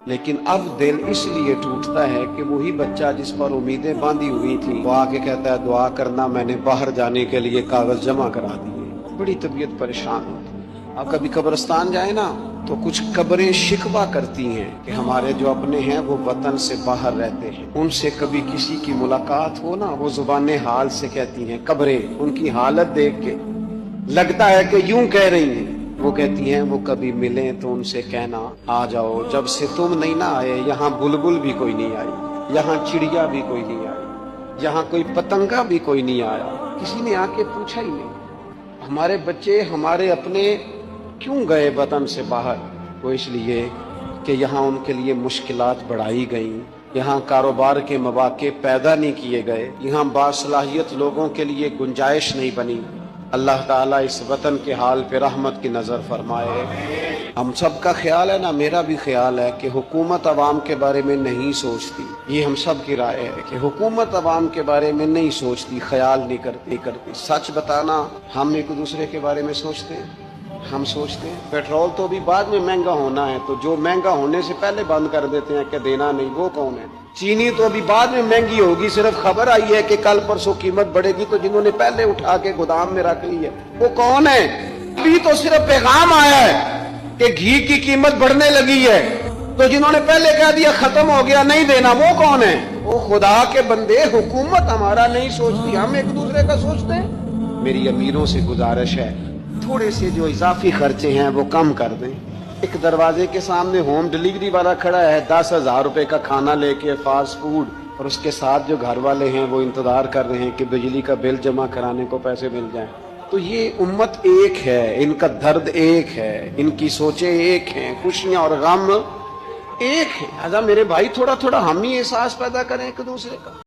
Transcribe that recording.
لیکن اب دل اس لیے ٹوٹتا ہے کہ وہی بچہ جس پر امیدیں باندھی ہوئی تھی وہ آ کے کہتا ہے دعا کرنا میں نے باہر جانے کے لیے کاغذ جمع کرا دیے. بڑی طبیعت پریشان ہوتی. آپ کبھی قبرستان جائیں نا تو کچھ قبریں شکوہ کرتی ہیں کہ ہمارے جو اپنے ہیں وہ وطن سے باہر رہتے ہیں, ان سے کبھی کسی کی ملاقات ہو نا وہ زبان حال سے کہتی ہیں, قبریں ان کی حالت دیکھ کے لگتا ہے کہ یوں کہہ رہی ہیں. وہ کہتی ہیں وہ کبھی ملیں تو ان سے کہنا آ جاؤ, جب سے تم نہیں نہ آئے یہاں بلبل بھی کوئی نہیں آئی, یہاں چڑیا بھی کوئی نہیں آئی, یہاں کوئی پتنگا بھی کوئی نہیں آیا, کسی نے آ کے پوچھا ہی نہیں. ہمارے بچے ہمارے اپنے کیوں گئے وطن سے باہر؟ وہ اس لیے کہ یہاں ان کے لیے مشکلات بڑھائی گئیں, یہاں کاروبار کے مواقع پیدا نہیں کیے گئے, یہاں باصلاحیت لوگوں کے لیے گنجائش نہیں بنی. اللہ تعالیٰ اس وطن کے حال پہ رحمت کی نظر فرمائے. ہم سب کا خیال ہے نا, میرا بھی خیال ہے کہ حکومت عوام کے بارے میں نہیں سوچتی. یہ ہم سب کی رائے ہے کہ حکومت عوام کے بارے میں نہیں سوچتی, خیال نہیں کرتی. سچ بتانا, ہم ایک دوسرے کے بارے میں سوچتے ہیں. ہم سوچتے ہیں پیٹرول تو ابھی بعد میں مہنگا ہونا ہے, تو جو مہنگا ہونے سے پہلے بند کر دیتے ہیں کہ دینا نہیں, وہ کون ہے؟ چینی تو ابھی بعد میں مہنگی ہوگی, صرف خبر آئی ہے کہ کل پرسوں قیمت بڑھے گی, تو جنہوں نے پہلے اٹھا کے گودام میں رکھ لی ہے وہ کون ہے؟ ابھی تو صرف پیغام آیا ہے کہ گھی کی قیمت بڑھنے لگی ہے, تو جنہوں نے پہلے کہہ دیا ختم ہو گیا نہیں دینا, وہ کون ہے؟ وہ خدا کے بندے, حکومت ہمارا نہیں سوچتی, ہم ایک دوسرے کا سوچتے ہیں. میری امیروں سے گزارش ہے تھوڑے سے جو اضافی خرچے ہیں وہ کم کر دیں. ایک دروازے کے سامنے ہوم ڈیلیوری والا کھڑا ہے 10,000 روپے کا کھانا لے کے, فاسٹ فوڈ, اور اس کے ساتھ جو گھر والے ہیں وہ انتظار کر رہے ہیں کہ بجلی کا بل جمع کرانے کو پیسے مل جائیں. تو یہ امت ایک ہے, ان کا درد ایک ہے, ان کی سوچیں ایک ہیں, خوشیاں اور غم ایک ہیں. لہٰذا میرے بھائی تھوڑا تھوڑا ہم ہی احساس پیدا کریں ایک دوسرے کا.